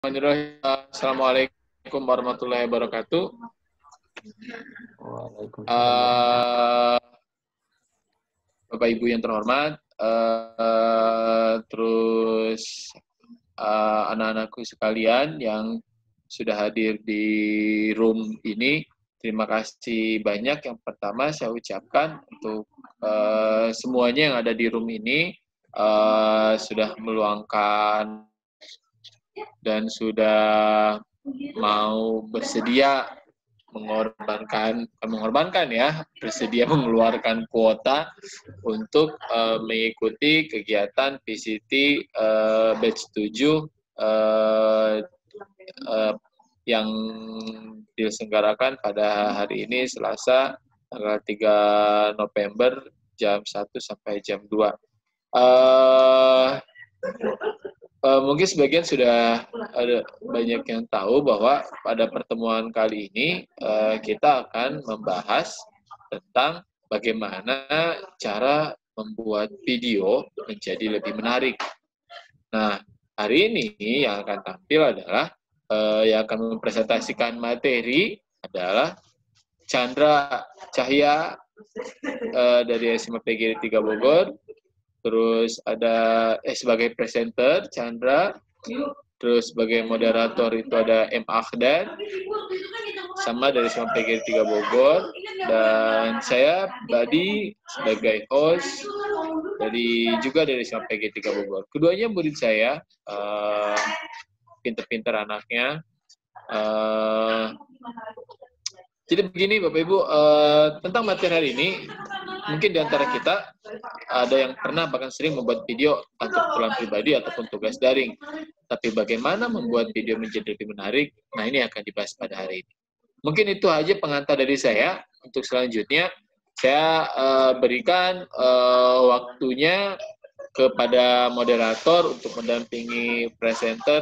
Assalamualaikum warahmatullahi wabarakatuh. Waalaikumsalam. Bapak Ibu yang terhormat, terus anak-anakku sekalian yang sudah hadir di room ini, terima kasih banyak. Yang pertama saya ucapkan untuk semuanya yang ada di room ini sudah meluangkan dan sudah mau bersedia bersedia mengeluarkan kuota untuk mengikuti kegiatan PCT batch 7 yang diselenggarakan pada hari ini Selasa tanggal 3 November jam 1 sampai jam 2. Mungkin sebagian sudah ada banyak yang tahu bahwa pada pertemuan kali ini kita akan membahas tentang bagaimana cara membuat video menjadi lebih menarik. Nah, hari ini yang akan tampil adalah yang akan mempresentasikan materi adalah Chandra Cahya dari SMA PGRI 3 Bogor. Terus ada sebagai presenter Chandra, terus sebagai moderator itu ada M. Akhdan, sama dari SMA PGRI 3 Bogor, dan saya Badi sebagai host juga dari SMA PGRI 3 Bogor. Keduanya murid saya, pinter-pinter anaknya. Jadi begini Bapak Ibu, tentang materi hari ini, mungkin di antara kita ada yang pernah bahkan sering membuat video untuk keperluan pribadi ataupun tugas daring. Tapi bagaimana membuat video menjadi lebih menarik, nah ini akan dibahas pada hari ini. Mungkin itu aja pengantar dari saya. Untuk selanjutnya, saya berikan waktunya kepada moderator untuk mendampingi presenter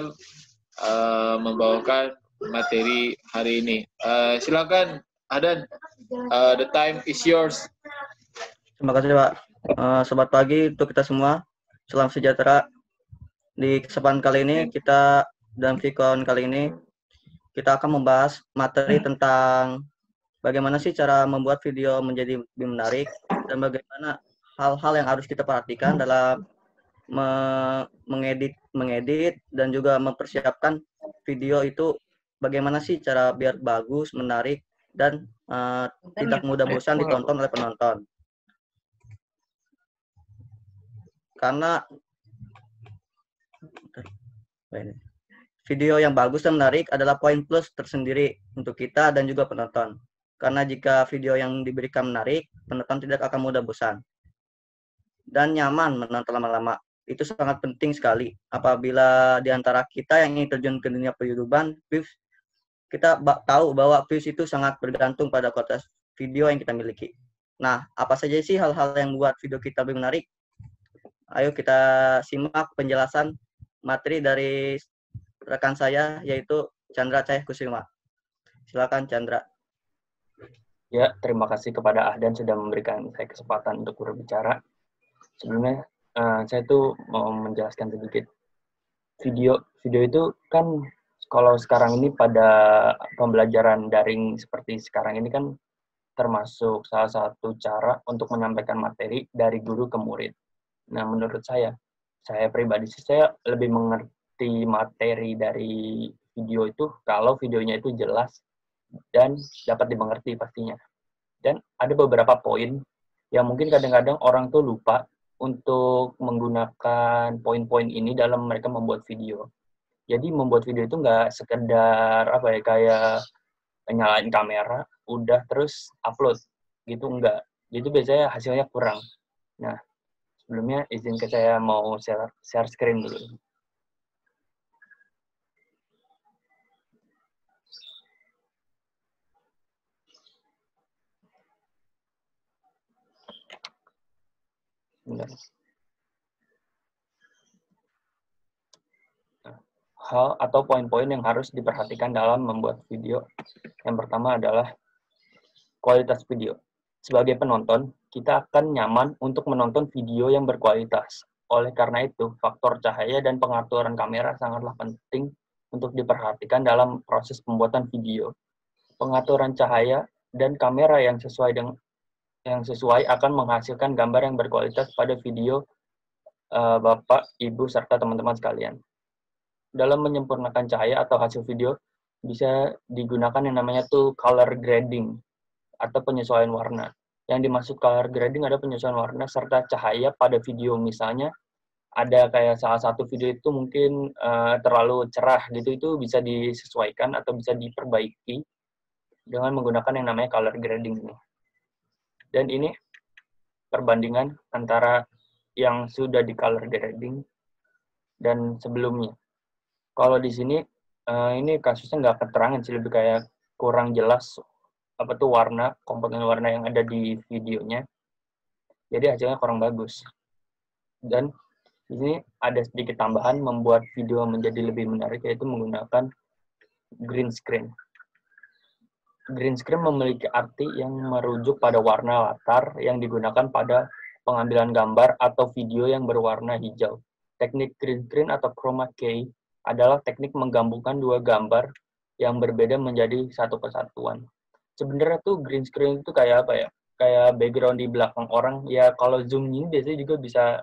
membawakan materi hari ini. Silakan, Adan. The time is yours. Terima kasih, Pak. Selamat pagi untuk kita semua. Salam sejahtera. Di kesempatan kali ini dalam Vicon kali ini kita akan membahas materi tentang bagaimana sih cara membuat video menjadi lebih menarik dan bagaimana hal-hal yang harus kita perhatikan dalam mengedit dan juga mempersiapkan video itu. Bagaimana sih cara biar bagus, menarik, dan tidak mudah bosan ditonton oleh penonton. Karena video yang bagus dan menarik adalah poin plus tersendiri untuk kita dan juga penonton. Karena jika video yang diberikan menarik, penonton tidak akan mudah bosan dan nyaman menonton lama-lama. Itu sangat penting sekali. Apabila di antara kita yang ingin terjun ke dunia per-YouTuber, kita tahu bahwa views itu sangat bergantung pada kualitas video yang kita miliki. Nah, apa saja sih hal-hal yang membuat video kita lebih menarik? Ayo kita simak penjelasan materi dari rekan saya, yaitu Chandra Cahya Kusuma. Silakan, Chandra. Ya, terima kasih kepada Ahdan sudah memberikan saya kesempatan untuk berbicara. Sebelumnya, saya tuh mau menjelaskan sedikit. Video itu kan kalau sekarang ini pada pembelajaran daring seperti sekarang ini kan termasuk salah satu cara untuk menyampaikan materi dari guru ke murid. Nah, menurut saya pribadi sih saya lebih mengerti materi dari video itu kalau videonya itu jelas dan dapat dimengerti pastinya. Dan ada beberapa poin yang mungkin kadang-kadang orang tuh lupa untuk menggunakan poin-poin ini dalam mereka membuat video. Jadi membuat video itu nggak sekedar kayak nyalain kamera, udah terus upload gitu, enggak. Jadi biasanya hasilnya kurang. Nah, sebelumnya izin ke saya mau share screen dulu. Bentar. Hal atau poin-poin yang harus diperhatikan dalam membuat video. Yang pertama adalah kualitas video. Sebagai penonton, kita akan nyaman untuk menonton video yang berkualitas. Oleh karena itu, faktor cahaya dan pengaturan kamera sangatlah penting untuk diperhatikan dalam proses pembuatan video. Pengaturan cahaya dan kamera yang sesuai akan menghasilkan gambar yang berkualitas pada video Bapak, Ibu, serta teman-teman sekalian. Dalam menyempurnakan cahaya atau hasil video, bisa digunakan yang namanya tuh color grading atau penyesuaian warna. Yang dimaksud color grading ada penyesuaian warna serta cahaya pada video. Misalnya ada kayak salah satu video itu mungkin terlalu cerah gitu, itu bisa disesuaikan atau bisa diperbaiki dengan menggunakan yang namanya color grading ini. Dan ini perbandingan antara yang sudah di color grading dan sebelumnya. Kalau di sini ini kasusnya nggak keterangan sih, lebih kayak kurang jelas apa tuh warna, komponen warna yang ada di videonya. Jadi hasilnya kurang bagus. Dan di sini ada sedikit tambahan membuat video menjadi lebih menarik, yaitu menggunakan green screen. Green screen memiliki arti yang merujuk pada warna latar yang digunakan pada pengambilan gambar atau video yang berwarna hijau. Teknik green screen atau chroma key adalah teknik menggabungkan dua gambar yang berbeda menjadi satu kesatuan. Sebenarnya tuh green screen itu kayak apa ya? Kayak background di belakang orang. Ya kalau zoom in biasanya juga bisa,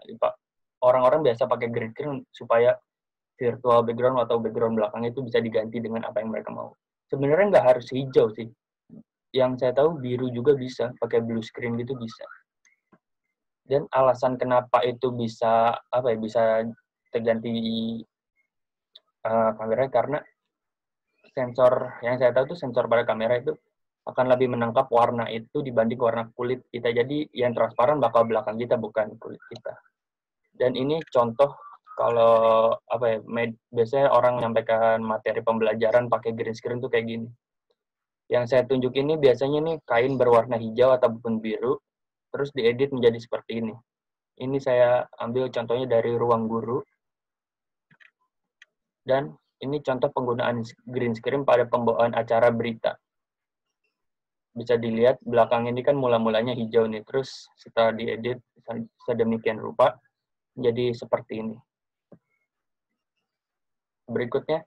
orang-orang biasa pakai green screen supaya virtual background atau background belakang itu bisa diganti dengan apa yang mereka mau. Sebenarnya nggak harus hijau sih. Yang saya tahu biru juga bisa, pakai blue screen gitu bisa. Dan alasan kenapa itu bisa bisa terganti kamera, karena sensor yang saya tahu tuh sensor pada kamera itu akan lebih menangkap warna itu dibanding warna kulit kita. Jadi yang transparan bakal belakang kita, bukan kulit kita. Dan ini contoh kalau biasanya orang menyampaikan materi pembelajaran pakai green screen tuh kayak gini. Yang saya tunjuk ini biasanya nih kain berwarna hijau ataupun biru, terus diedit menjadi seperti ini. Ini saya ambil contohnya dari Ruang Guru. Dan ini contoh penggunaan green screen pada pembawaan acara berita. Bisa dilihat belakang ini kan mula-mulanya hijau nih, terus setelah diedit sedemikian rupa jadi seperti ini. Berikutnya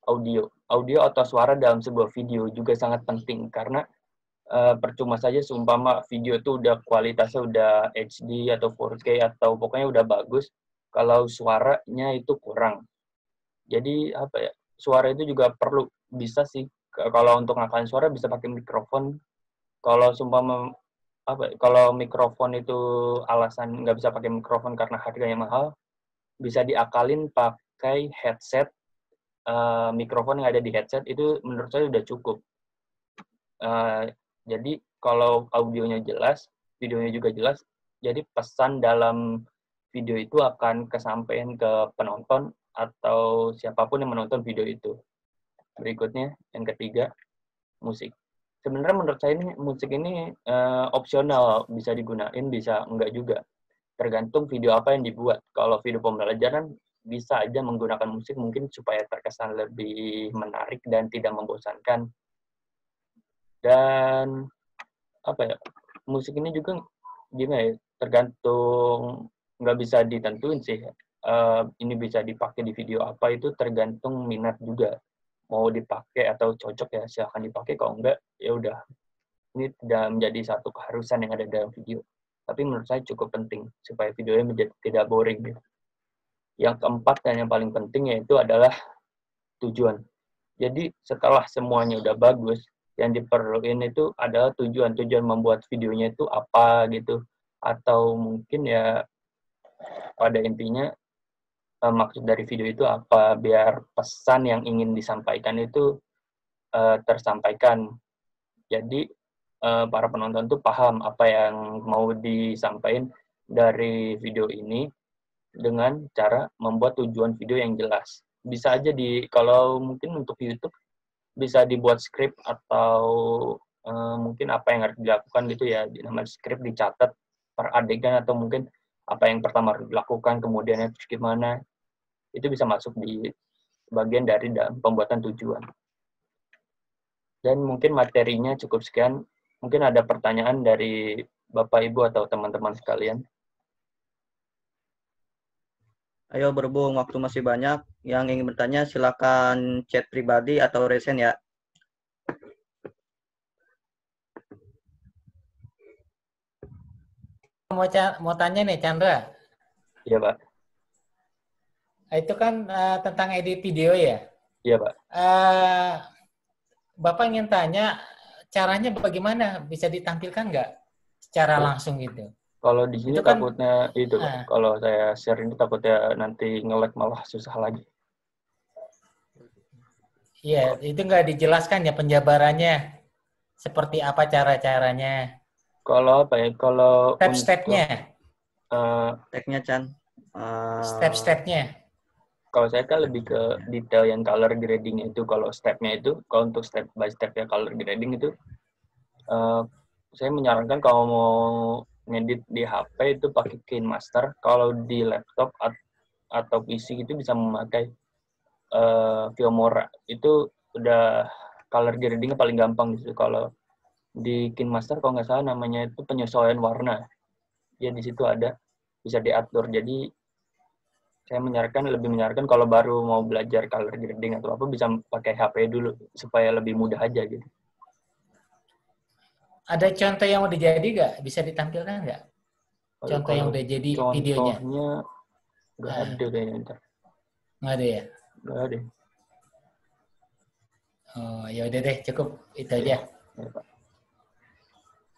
audio. Audio atau suara dalam sebuah video juga sangat penting karena percuma saja seumpama video itu udah kualitasnya udah HD atau 4K atau pokoknya udah bagus, kalau suaranya itu kurang. Jadi suara itu juga perlu, bisa sih kalau untuk ngakalin suara bisa pakai mikrofon. Kalau seumpama kalau mikrofon itu alasan nggak bisa pakai mikrofon karena harganya mahal, bisa diakalin pakai headset. Mikrofon yang ada di headset itu menurut saya udah cukup. Jadi kalau audionya jelas, videonya juga jelas, jadi pesan dalam video itu akan kesampaian ke penonton atau siapapun yang menonton video itu. Berikutnya, yang ketiga, musik. Sebenarnya menurut saya ini musik ini opsional, bisa digunain, bisa enggak juga. Tergantung video apa yang dibuat. Kalau video pembelajaran bisa aja menggunakan musik mungkin supaya terkesan lebih menarik dan tidak membosankan. Dan musik ini juga gimana ya, tergantung, nggak bisa ditentuin sih. Ini bisa dipakai di video apa, itu tergantung minat juga. Mau dipakai atau cocok ya silahkan dipakai, kalau enggak ya udah. Ini tidak menjadi satu keharusan yang ada dalam video. Tapi menurut saya cukup penting supaya videonya menjadi tidak boring. Gitu. Yang keempat dan yang paling penting yaitu adalah tujuan. Jadi setelah semuanya udah bagus, yang diperluin itu adalah tujuan membuat videonya itu apa gitu, atau mungkin ya pada intinya maksud dari video itu apa, biar pesan yang ingin disampaikan itu tersampaikan. Jadi para penonton tuh paham apa yang mau disampaikan dari video ini dengan cara membuat tujuan video yang jelas. Bisa aja kalau mungkin untuk YouTube bisa dibuat skrip atau mungkin apa yang harus dilakukan gitu ya, namanya skrip dicatat per adegan, atau mungkin apa yang pertama harus dilakukan, kemudian itu gimana, itu bisa masuk di bagian dari pembuatan tujuan. Dan mungkin materinya cukup sekian. Mungkin ada pertanyaan dari Bapak, Ibu, atau teman-teman sekalian. Ayo berhubung waktu masih banyak, yang ingin bertanya silakan chat pribadi atau resen ya. Mau tanya nih Chandra. Iya, Pak. Itu kan tentang edit video ya. Iya, Pak. Bapak ingin tanya caranya bagaimana, bisa ditampilkan nggak secara langsung gitu? Kalau di sini Itu kan, takutnya itu, Pak. Kalau saya share ini takutnya nanti nge-lag malah susah lagi. iya, itu nggak dijelaskan ya penjabarannya. Seperti apa cara-caranya? Kalau apa ya? Kalau Step-stepnya. Tag-nya Chan. Step-stepnya. Kalau saya kan lebih ke detail yang color grading itu. Kalau stepnya itu, kalau untuk step by step ya color grading itu, saya menyarankan kalau mau ngedit di HP itu pakai KineMaster. Kalau di laptop atau PC itu bisa memakai Filmora. Itu udah color gradingnya paling gampang di situ. Kalau di KineMaster kalau nggak salah namanya itu penyesuaian warna. Ya di situ ada, bisa diatur. Jadi saya lebih menyarankan kalau baru mau belajar color grading atau apa bisa pakai HP dulu supaya lebih mudah aja gitu. Ada contoh yang udah jadi nggak? Bisa ditampilkan nggak? Contoh yang udah jadi videonya? Contohnya nggak ada kayaknya. Nggak ada ya? Nggak ada. Oh, ya udah deh, cukup itu aja. Ya, Pak.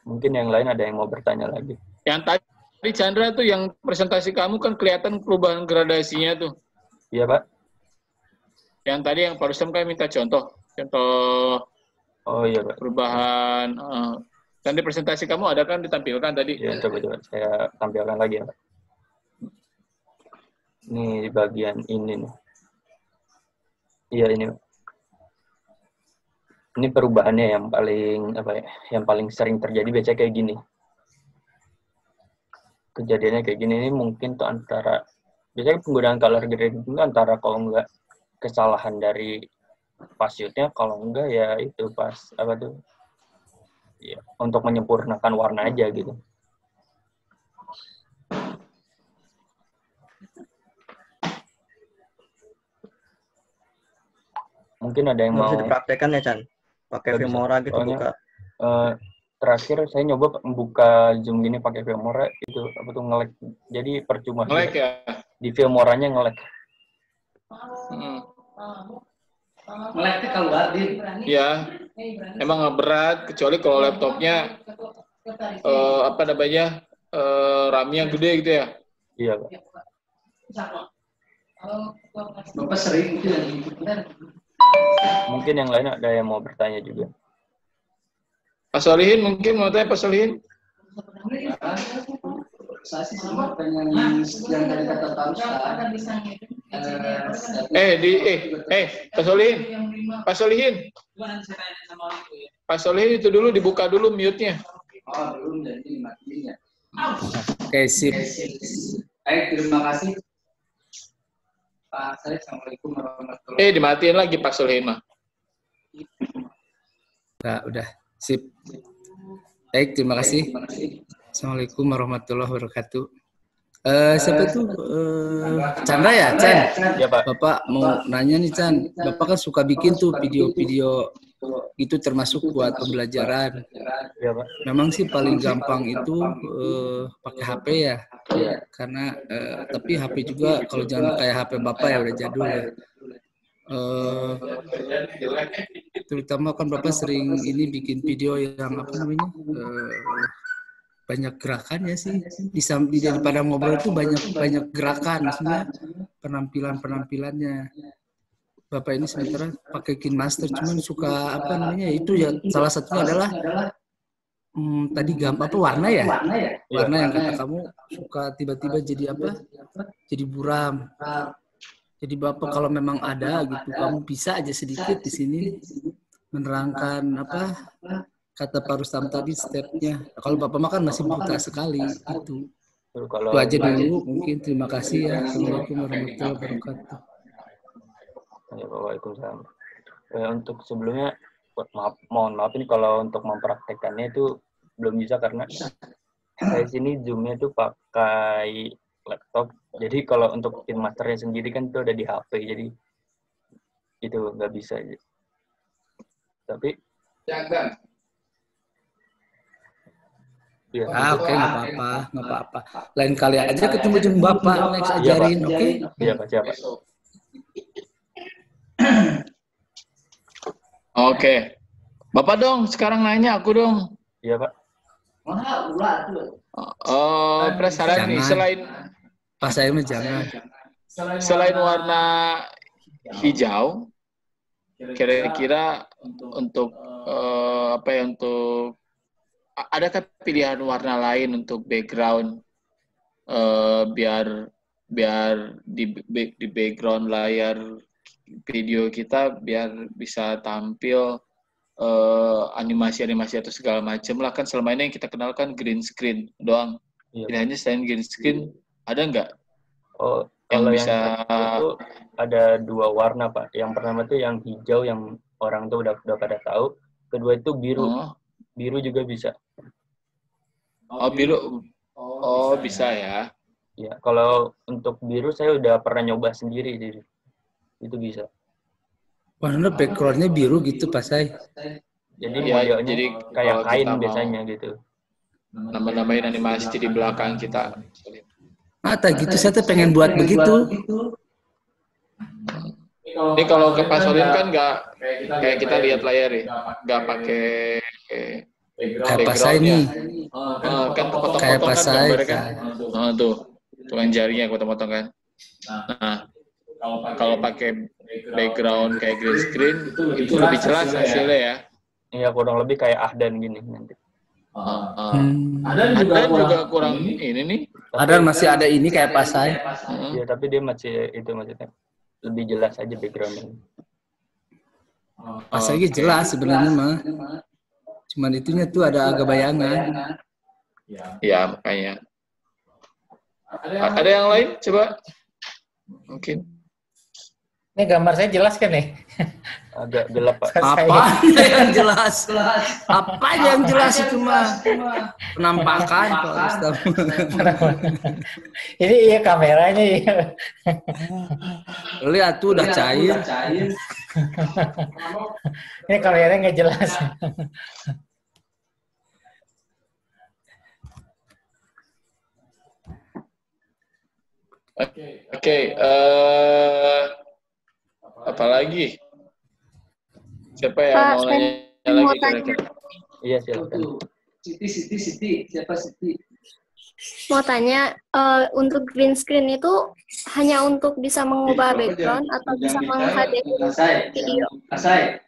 Mungkin yang lain ada yang mau bertanya lagi. Yang tadi Chandra tuh yang presentasi kamu kan kelihatan perubahan gradasinya tuh. Iya, Pak. Yang tadi yang Pak Rustam kan minta contoh Oh iya, Pak. perubahan. Dan di presentasi kamu ada kan ditampilkan tadi? Ya, coba saya tampilkan lagi ya, Pak. Ini di bagian ini nih. Iya, ini, Pak. Ini perubahannya yang paling sering terjadi biasanya kayak gini. Kejadiannya kayak gini ini mungkin tuh biasanya penggunaan color grading itu antara kalau enggak kesalahan dari pas shoot-nya, kalau enggak ya itu pas ya, untuk menyempurnakan warna aja gitu. Mungkin ada yang mau bisa dipraktekkan ya Chan, pakai Filmora gitu buka. Terakhir saya nyoba membuka Zoom gini pakai Filmora itu nge-lag. Jadi percuma. Nge-lag ya? Di Filmoranya nge-lag. Nge-lag itu kalau Ardin. Ya, emang berat kecuali kalau laptopnya RAM-nya gede gitu ya. Iya, Pak. Bapak sering itu yang ikutan. Mungkin yang lain ada yang mau bertanya juga. Pak Solihin mungkin mau tanya Pak Solihin? Saya sih cuma pengen yang tadi kata Pak Ustaz. Pak Solihin. Pak Solihin itu dulu dibuka dulu mute-nya. Oh, belum jadi dimatiin ya. Oke, sip. Baik, terima kasih. Pak Salih, Assalamualaikum warahmatullahi wabarakatuh. Dimatiin lagi Pak Solihin mah. Udah. Sip. Baik, terima kasih. Assalamualaikum warahmatullahi wabarakatuh. Siapa tuh? Chandra ya, Chan? Ya, Pak. Bapak mau nanya nih, Chan. Bapak kan suka bikin tuh video-video itu termasuk buat pembelajaran. Ya, Pak. Memang sih paling gampang itu pakai HP ya. Karena tapi HP juga kalau jangan kayak HP Bapak ya udah jadul ya. Terutama kan Bapak sering ini bikin video yang banyak gerakannya sih di daripada ngobrol itu banyak gerakan maksudnya penampilannya. Bapak ini sementara pakai KineMaster cuman suka itu ya salah satunya adalah tadi warna ya warna yang kata kamu suka tiba-tiba jadi jadi buram. Jadi Bapak kalau memang ada gitu, kamu bisa aja sedikit di sini menerangkan kata Pak Rustam tadi stepnya. Kalau Bapak makan masih buta sekali itu. Itu aja dulu mungkin. Terima kasih ya. Assalamualaikum warahmatullahi wabarakatuh. Waalaikumsalam. Untuk sebelumnya mohon maaf ini kalau untuk mempraktekannya itu belum bisa karena saya sini Zoom-nya itu pakai laptop. Jadi kalau untuk KineMasternya sendiri kan itu ada di HP, jadi itu nggak bisa. Tapi Jaga. ya, Oke, nggak apa-apa, nggak apa-apa. Lain kali aja ketemu jeung Bapak, next Iya, Pak. ajarin, oke? Iya Pak, siapa? Oke. Bapak dong, sekarang nanya aku dong. Iya Pak. Wah, ulah tuh. Penasaran nih, Jangan. selain Pas saya mah jangan. selain warna hijau, kira-kira untuk apa ya, untuk adakah pilihan warna lain untuk background biar di background layar video kita biar bisa tampil animasi-animasi atau segala macam lah, kan selama ini yang kita kenal kan green screen doang. Iya. Pilihannya selain green screen ada nggak? Oh, Yang kalau bisa itu ada 2 warna Pak. Yang pertama itu yang hijau yang orang tuh udah pada tahu. Kedua itu biru. Biru juga bisa. biru. Bisa ya. Ya, kalau untuk biru saya udah pernah nyoba sendiri, jadi itu bisa. Warna backgroundnya biru gitu pas saya. Jadi Ya, modelnya jadi kayak kalau kain kita mau biasanya gitu. Nama-namain animasi di belakang kita. Tak gitu saya tuh pengen buat begitu. Ini kalau ke Pasolin kan nggak kayak kita lihat layar ya, nggak pakai Kayak pas saya nih. kan potong-potong Kayak pas kan saya. gambarnya kan. Tuh, dengan jarinya potong-potong kan. Nah, kalau pakai background kayak green screen itu lebih jelas hasilnya ya. Iya, kurang lebih kayak Ahdan gini nanti. Ada juga kurang ini nih. Ada masih ada ini kayak pas saya. Iya, tapi dia masih itu maksudnya lebih jelas aja backgroundnya. Pas saya jelas sebenarnya mah. Cuman itunya tuh ada agak bayangan. Ya, makanya. Ada yang lain? Coba. Mungkin. Ini gambar saya jelas kan nih? Agak gelap Pak. Apa yang jelas? Apa yang jelas itu mah? Penampakan Pak Ustaz. Ini iya kameranya iya. Lihat tuh udah cair. Ini kameranya nggak jelas. Oke, apalagi? Siapa yang Pak, mau saya nanya mau lagi tanya. kira-kira? Iya, silakan. Siti. Siapa Siti? Mau tanya, untuk green screen itu hanya untuk bisa mengubah background atau bisa menghadirkan video? Asai.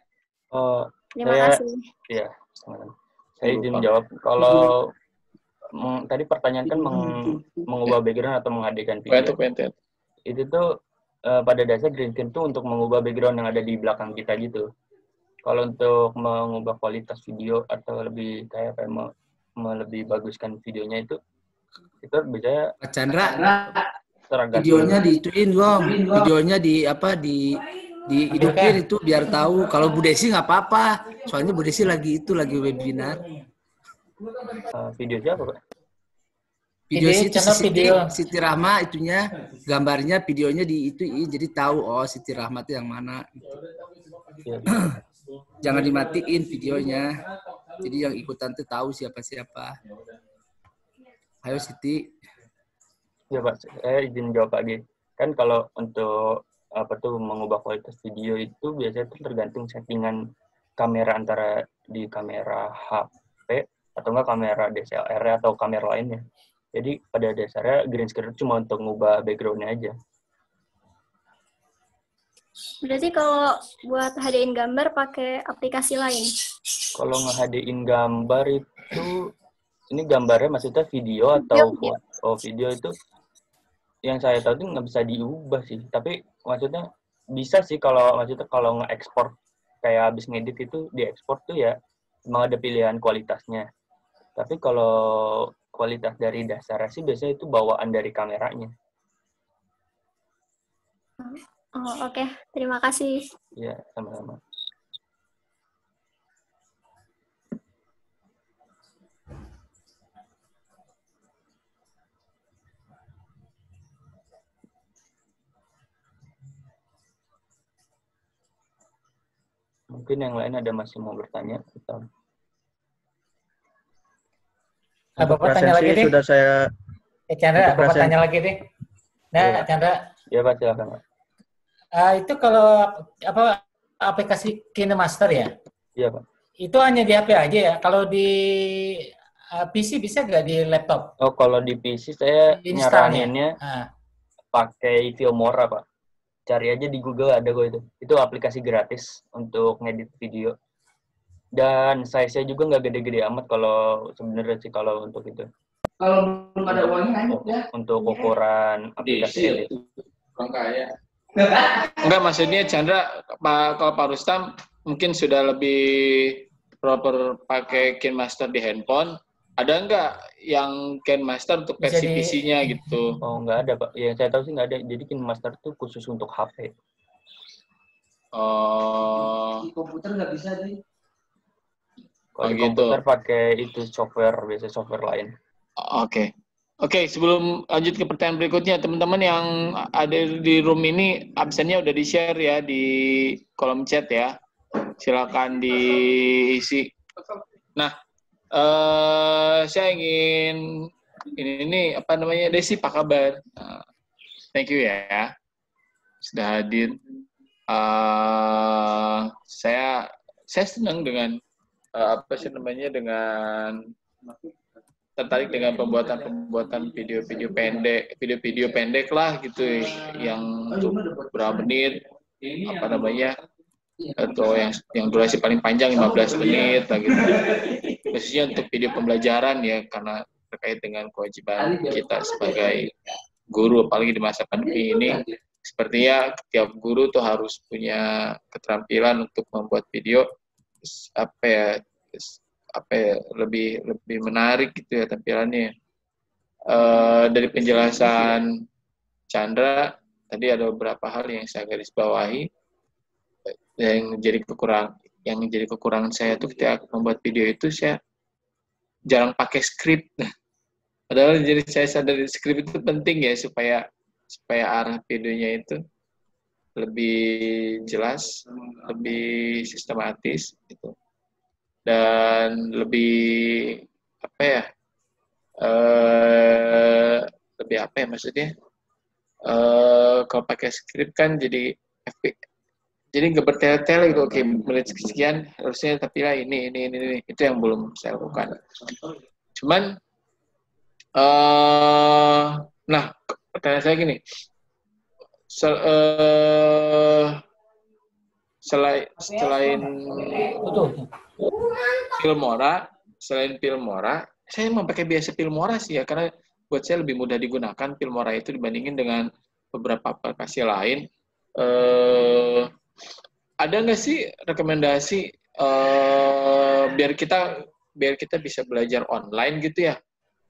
Oh, Terima saya, kasih. Iya, sama-sama. Saya izin menjawab. Kalau tadi pertanyaan kan mengubah background atau menghadirkan video. Itu tuh pada dasar green screen tuh untuk mengubah background yang ada di belakang kita gitu. Kalau untuk mengubah kualitas video atau lebih kayak lebih baguskan videonya itu biasanya Pak Chandra, tergantung. videonya diituin dong. Videonya dihidupin itu biar tahu. Kalau Bu Desi nggak apa-apa. Soalnya Bu Desi lagi webinar. Video siapa Pak? Video Ini Siti, channel video. Siti Rahma itunya, gambarnya, videonya jadi tahu Siti Rahma itu yang mana. Iya. Jangan dimatiin videonya. Jadi yang ikutan tuh tahu siapa-siapa. Ayo Siti. Ya Pak, saya izin jawab lagi. Kan kalau untuk mengubah kualitas video itu biasanya itu tergantung settingan kamera antara di kamera HP atau enggak kamera DSLR atau kamera lainnya. Jadi pada dasarnya green screen cuma untuk mengubah background-nya aja. Berarti kalau buat hadirin gambar pakai aplikasi lain? Kalau ngehadiin gambar itu, ini gambarnya maksudnya video atau foto video itu, yang saya tahu itu nggak bisa diubah sih. Tapi maksudnya bisa sih kalau nge-export kayak habis ngedit itu diekspor tuh ya memang ada pilihan kualitasnya. Tapi kalau kualitas dari dasarnya sih biasanya itu bawaan dari kameranya. Oh, oke. Terima kasih. Ya, sama-sama. Mungkin yang lain ada masih mau bertanya atau Bapak tanya lagi deh. Sudah saya Chandra, Bapak tanya lagi deh. Nah, Iya. Chandra. Ya Pak, silakan Pak. Itu kalau apa aplikasi KineMaster ya? Iya Pak. Itu hanya di HP aja ya? Kalau di PC bisa nggak di laptop? Oh, kalau di PC saya Installnya? nyaraninnya pakai Filmora Pak. Cari aja di Google ada kok itu. Itu aplikasi gratis untuk ngedit video. Dan size-nya juga nggak gede-gede amat kalau sebenarnya sih kalau untuk itu. Kalau belum ada uangnya lanjut ya. Untuk ukuran aplikasi edit. Orang kaya. Enggak, maksudnya Chandra, kalau Pak Rustam mungkin sudah lebih proper pakai KineMaster di handphone. Ada nggak yang KineMaster untuk versi PC-nya gitu? Oh, nggak ada Pak. Yang saya tahu sih nggak ada. Jadi KineMaster itu khusus untuk HP. Oh. Di komputer nggak bisa deh. Kalau di gitu. komputer pakai itu software, biasa software lain. Oke, sebelum lanjut ke pertanyaan berikutnya, teman-teman yang ada di room ini absennya udah di-share ya di kolom chat ya. Silakan diisi. Nah, saya ingin ini apa namanya, Desi, apa kabar? Thank you ya sudah hadir. Saya senang dengan tertarik dengan pembuatan video-video pendek lah gitu, yang untuk berapa menit, atau yang durasi paling panjang 15 menit lah gitu. Khususnya untuk video pembelajaran ya, karena terkait dengan kewajiban kita sebagai guru, apalagi di masa pandemi ini. Sepertinya tiap guru tuh harus punya keterampilan untuk membuat video lebih menarik gitu ya tampilannya. Dari penjelasan Chandra tadi ada beberapa hal yang saya garis bawahi, yang jadi kekurangan saya tuh ketika membuat video itu saya jarang pakai skrip. Padahal jadi saya sadar skrip itu penting ya supaya arah videonya itu lebih jelas, lebih sistematis gitu. Dan lebih maksudnya kalau pakai skrip kan jadi nggak bertele-tele gitu. Oke, menit sekian harusnya tapi lah ini itu yang belum saya lakukan. Cuman nah, pertanyaan saya gini, selain Filmora, saya memakai biasa Filmora sih ya, karena buat saya lebih mudah digunakan Filmora itu dibandingin dengan beberapa aplikasi lain. Ada nggak sih rekomendasi biar kita bisa belajar online gitu ya?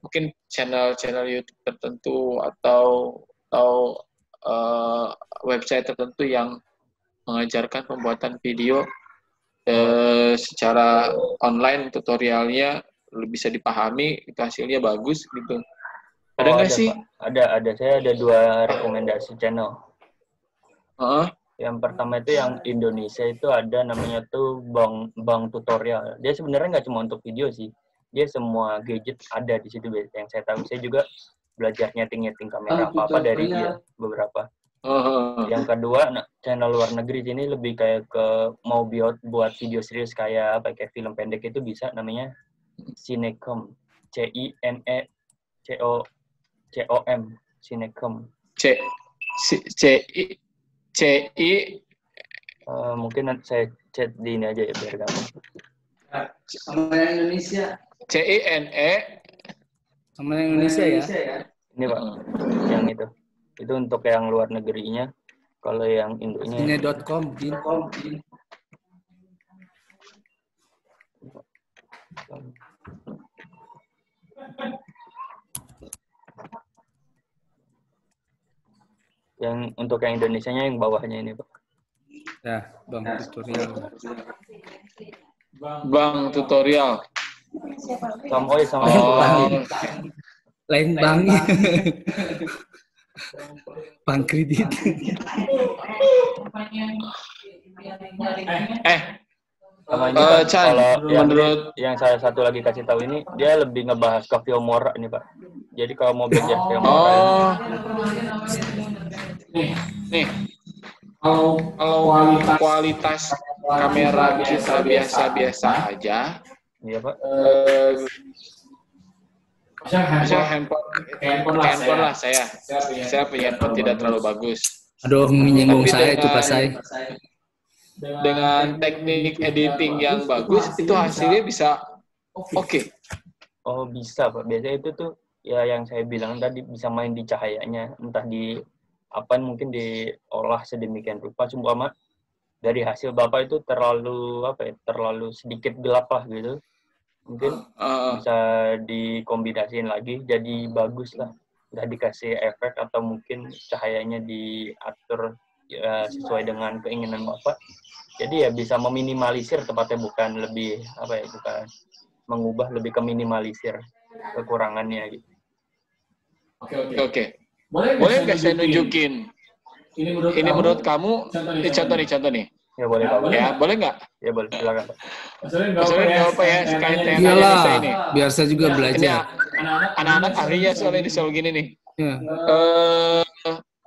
Mungkin channel YouTube tertentu atau website tertentu yang mengajarkan pembuatan video secara online, tutorialnya bisa dipahami, itu hasilnya bagus gitu. Ada nggak sih? Pak. Ada. Saya ada 2 rekomendasi channel. Yang pertama itu yang Indonesia itu ada namanya tuh Bang Tutorial. Dia sebenarnya nggak cuma untuk video sih. Dia semua gadget ada di situ. Yang saya tahu, saya juga belajar nyeting kamera apa dari dia beberapa. Yang kedua, channel luar negeri ini lebih kayak ke mau buat video serius kayak film pendek itu bisa, namanya Cinecom. CINECOM. Cinecom. Mungkin nanti saya chat di ini aja ya biar gampang. Sama yang Indonesia. CINE. Sama yang Indonesia ya. Ini Pak, yang itu. Itu untuk yang luar negerinya. Kalau yang Indonya. Cine.com. Yang untuk yang Indonesianya yang bawahnya ini Pak. Ya, Bang Tutorial. Bang Tutorial. Sama Lain Bang. Bang Kredit. Sama ini Pak, Chan, kalau menurut yang saya satu lagi kasih tahu ini, dia lebih ngebahas ke Filmora ini Pak. Jadi kalau mau belajar Filmora nih, kalau kualitas kamera kita biasa-biasa aja, iya Pak. Misalnya handphone lah saya punya handphone tidak terlalu bagus. Aduh, menyinggung Tapi saya itu Pak Sai. Dengan teknik editing yang bagus, itu hasilnya bisa oke. Oh bisa Pak, biasanya itu tuh ya yang saya bilang tadi bisa main di cahayanya, entah di apa mungkin diolah sedemikian rupa, sumpama dari hasil Bapak itu terlalu terlalu sedikit gelap lah gitu, mungkin bisa dikombinasiin lagi jadi bagus lah, entah dikasih efek atau mungkin cahayanya diatur ya, sesuai dengan keinginan Bapak. Jadi ya bisa meminimalisir tepatnya, bukan lebih bukan mengubah, lebih ke minimalisir kekurangannya gitu. Oke. Boleh nggak saya nunjukin? Ini menurut kamu, ini contoh nih. Ya boleh Pak. Ya, boleh nggak? Ya boleh, silakan Pak. Maksudnya nggak apa ya, sekali tanya Iyalah, saya ini. biar saya juga Ini belajar. anak-anak ahlinya soalnya di soal gini nih. Ya.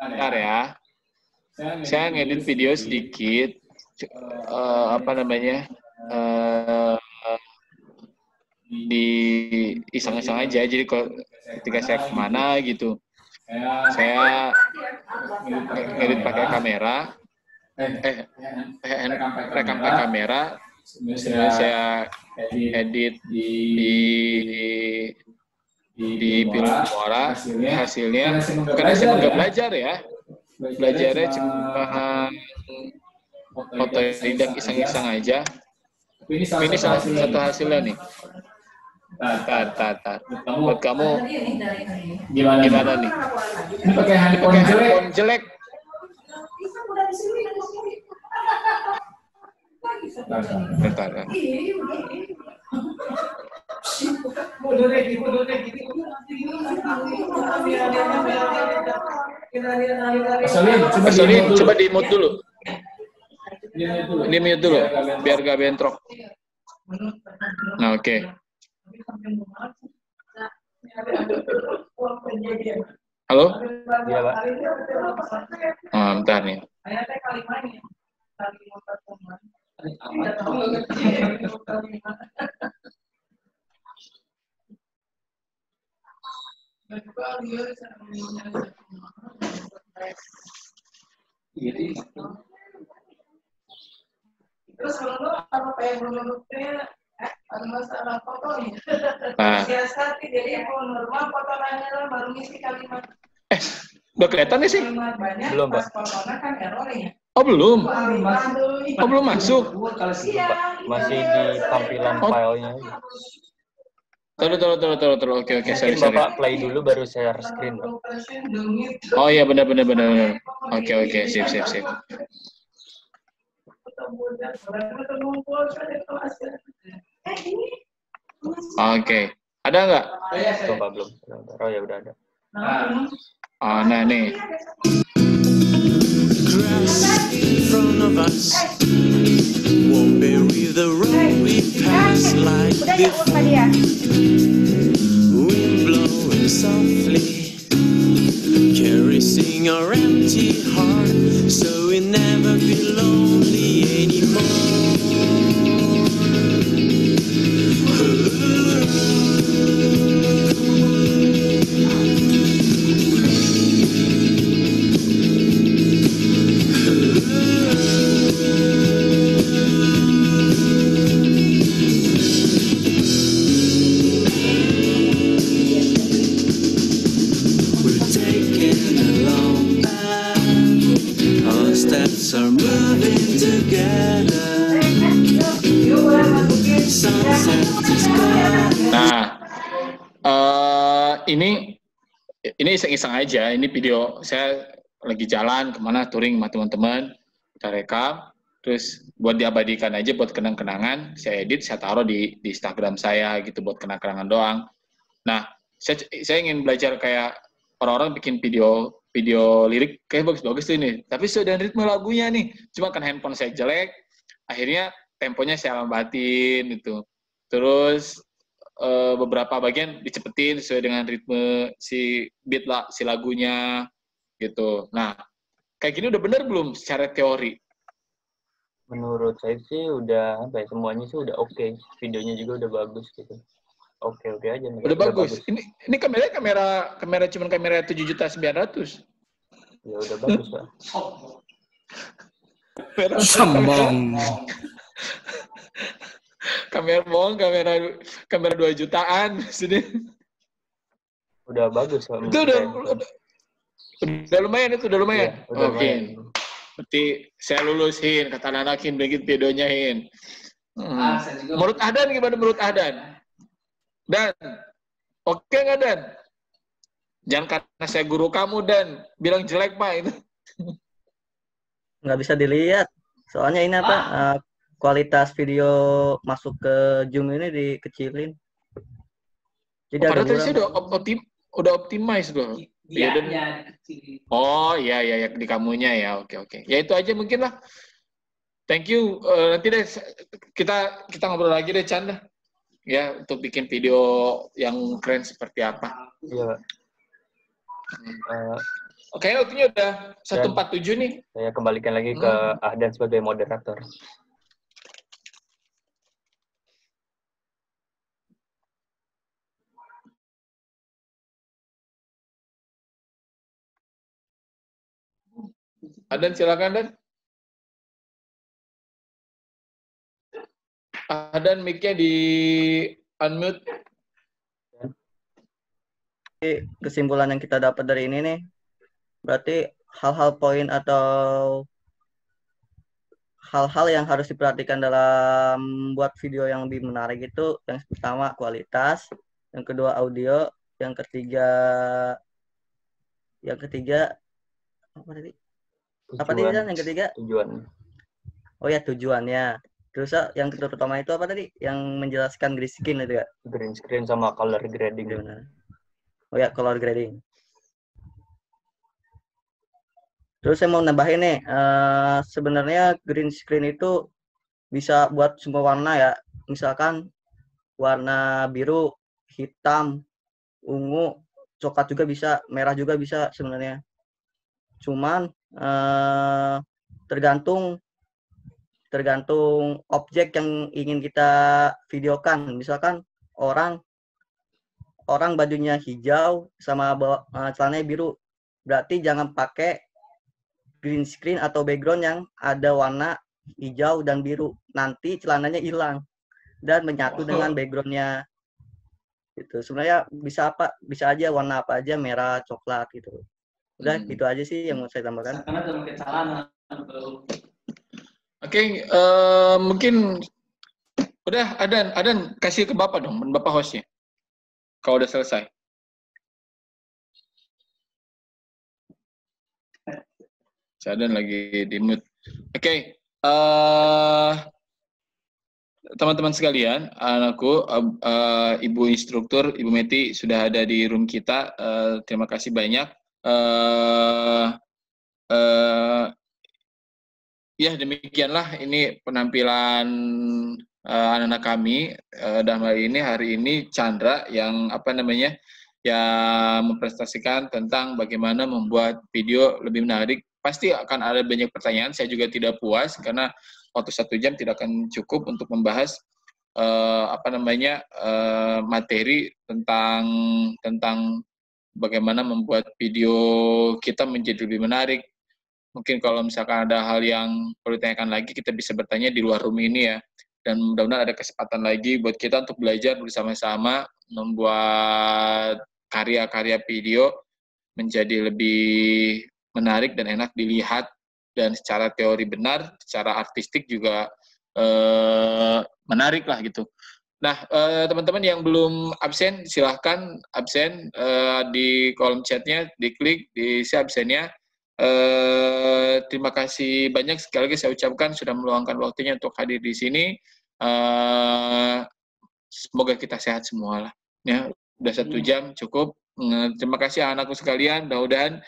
Bentar ya. Saya ngedit video sedikit. Di iseng-iseng aja. Jadi ketika saya kemana gitu, saya ngedit pakai kamera, rekam pakai kamera, saya edit di Filmora, hasilnya karena saya nggak belajar ya, belajarnya cuma foto tidak iseng-iseng aja. Ini salah satu hasilnya nih. Tar. Buat kamu gimana nih? Pakai handphone jelek. Bentar. Sorry, coba di mute dulu. Di mute dulu, biar gak bentrok. Nah, oke. Halo? Iya Pak. Bentar nih. Terus kalau kayak menurutnya ada masalah fotonya. Siasati, jadi normal fotonya baru ngisi kalimat. Udah kelihatan nih sih? Belum Pak. Kan errornya. Oh belum? Oh belum masuk? Masih di tampilan filenya. Taruh. Oke, sorry. Bapak play dulu baru share screen Pak. Oh iya benar. Oke, sip. Oke. Ada nggak? Coba belum. Oh ya udah ada. Nah nih. Grass in front of us won't bury the road we pass like before. Wind blowing softly, caressing our empty heart, so we'll never be lonely anymore. Are moving together. Sunset is gone. Nah, ini iseng-iseng aja. Ini video saya lagi jalan kemana touring sama teman-teman, kita rekam, terus buat diabadikan aja buat kenang-kenangan. Saya edit, saya taruh di Instagram saya gitu buat kenang-kenangan doang. Nah, saya ingin belajar kayak orang-orang bikin video lirik kayak bagus-bagus tuh ini, tapi sudah ritme lagunya nih, cuma kan handphone saya jelek, akhirnya temponya saya lambatin gitu. Terus beberapa bagian dicepetin sesuai dengan ritme si beat lah, si lagunya gitu. Nah, kayak gini udah bener belum secara teori? Menurut saya sih udah semuanya sih udah oke. Videonya juga udah bagus gitu. Oke aja. Udah bagus. Ini kamera cuman kamera 7.900.000. Ya udah bagus lah. Sombong. kamera 2 jutaan sini. Udah bagus lah. Itu udah lumayan itu, udah lumayan. Ya, Oke. Berarti saya lulusin, kata anak-anakin bikin videonya, Hin. Menurut Adan gimana menurut Adan? Dan, oke nggak Dan? Jangan karena saya guru kamu Dan, bilang jelek Pak itu. Nggak bisa dilihat. Soalnya ini kualitas video masuk ke Zoom ini dikecilin. Jadi padahal tadi saya udah optimize loh. Iya. Oh iya di kamunya ya. Oke. Ya itu aja mungkin lah. Thank you. Nanti deh kita ngobrol lagi deh Chan. Ya untuk bikin video yang keren seperti apa. Iya. Oke, waktunya udah 1:47 nih. Saya kembalikan lagi ke Ahdan sebagai moderator. Ahdan silakan Dan. Ahdan mic-nya di unmute. Kesimpulan yang kita dapat dari ini nih, berarti hal-hal poin atau hal-hal yang harus diperhatikan dalam buat video yang lebih menarik itu, yang pertama kualitas, yang kedua audio, yang ketiga apa tadi? Apa tadi Dan? Yang ketiga? Tujuan. Oh ya, tujuannya. Terus yang terutama itu apa tadi? Yang menjelaskan green screen itu ya? Green screen sama color grading. Benar. Oh ya, color grading. Terus saya mau nambahin nih, sebenarnya green screen itu bisa buat semua warna ya. Misalkan warna biru, hitam, ungu, coklat juga bisa, merah juga bisa sebenarnya. Cuman tergantung objek yang ingin kita videokan. Misalkan orang bajunya hijau sama celananya biru, berarti jangan pakai green screen atau background yang ada warna hijau dan biru. Nanti celananya hilang dan menyatu dengan backgroundnya. Gitu. Sebenarnya bisa aja warna apa aja, merah, coklat gitu. Udah gitu aja sih yang mau saya tambahkan. Oke, mungkin udah Adan kasih ke Bapak dong, Bapak hostnya. Kalau udah selesai. Adan lagi di mute. Oke, teman-teman sekalian, anakku, Ibu Instruktur, Ibu Meti sudah ada di room kita. Terima kasih banyak. Ya demikianlah ini penampilan anak-anak kami dalam hal ini hari ini Chandra yang yang mempresentasikan tentang bagaimana membuat video lebih menarik. Pasti akan ada banyak pertanyaan. Saya juga tidak puas karena waktu 1 jam tidak akan cukup untuk membahas materi tentang bagaimana membuat video kita menjadi lebih menarik. Mungkin kalau misalkan ada hal yang perlu ditanyakan lagi, kita bisa bertanya di luar room ini ya. Dan mudah-mudahan ada kesempatan lagi buat kita untuk belajar bersama-sama membuat karya-karya video menjadi lebih menarik dan enak dilihat, dan secara teori benar, secara artistik juga menarik lah gitu. Nah, teman-teman yang belum absen, silahkan absen di kolom chatnya, diklik, diisi absennya. Terima kasih banyak sekali lagi saya ucapkan sudah meluangkan waktunya untuk hadir di sini. Semoga kita sehat semua lah. Ya, udah 1 jam cukup. Terima kasih anakku sekalian. Mudah-mudahan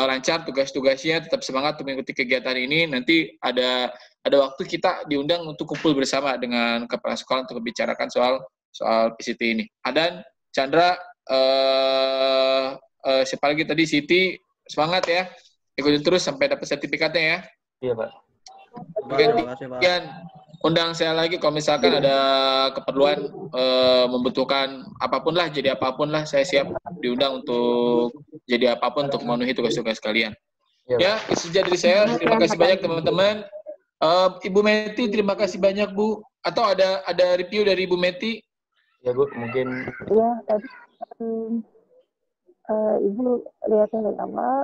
lancar tugas-tugasnya, tetap semangat untuk mengikuti kegiatan ini. Nanti ada waktu kita diundang untuk kumpul bersama dengan kepala sekolah untuk membicarakan soal PCT ini. Adan, Chandra, siapa lagi tadi, Siti, semangat ya, ikutin terus sampai dapat sertifikatnya ya. Iya Pak. Kemudian undang saya lagi kalau misalkan ada keperluan membutuhkan apapun lah, jadi apapun lah, saya siap diundang untuk jadi apapun untuk memenuhi tugas-tugas kalian. Ya, itu saja dari saya. Terima kasih banyak teman-teman. Ibu Meti, terima kasih banyak Bu. Atau ada review dari Ibu Meti? Ya Bu, mungkin. Ya, tadi Ibu lihat dari awal,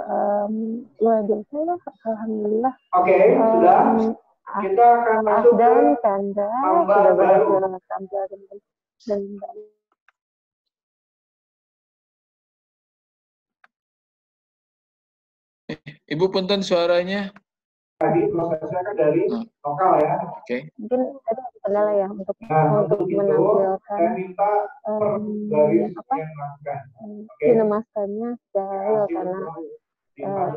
luar biasa ya, alhamdulillah. Oke, sudah. Kita akan masuk ke Chandra sudah berhasil tampil dan Ibu punten suaranya. Tadi prosesnya kan dari lokal ya. Oke. Mungkin ada kendala ya untuk menampilkan Kinemasternya steril karena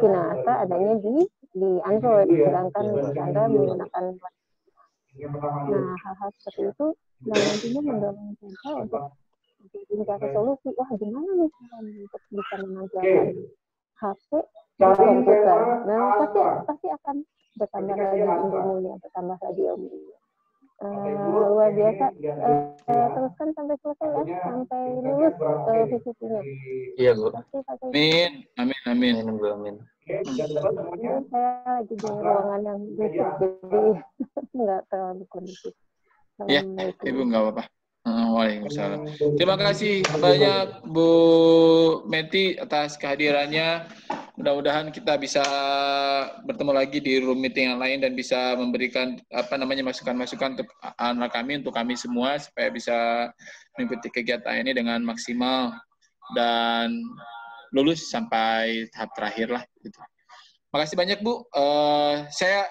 Kinemaster adanya di Android, sedangkan Chandra menggunakan. Nah, hal-hal seperti itu yang nantinya mendorong Chandra untuk mencari solusi. Wah, gimana nih untuk bisa menampilkan HP di komputer? Nah, pasti akan bertambah lagi ilmunya, bertambah lagi ilmunya. Luar biasa. Teruskan sampai selesai ya, sampai lulus PCT-nya. Iya Bu. Amin, amin, amin. Amin. Ini saya lagi di ruangan yang berisik, jadi nggak terlalu kondusif. Ya, Ibu nggak apa-apa. Waalaikumsalam. Terima kasih banyak Bu Meti atas kehadirannya. Mudah-mudahan kita bisa bertemu lagi di room meeting yang lain dan bisa memberikan masukan-masukan untuk anak kami, untuk kami semua supaya bisa mengikuti kegiatan ini dengan maksimal dan lulus sampai tahap terakhir lah. Gitu. Makasih banyak Bu. Saya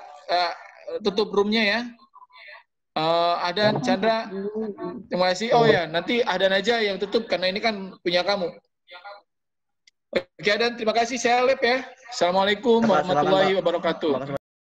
tutup roomnya ya. Adan, Chandra, terima kasih. Oh ya, nanti Adan aja yang tutup karena ini kan punya kamu. Oke Adan, terima kasih. Saya Lep ya. Assalamualaikum warahmatullahi wabarakatuh.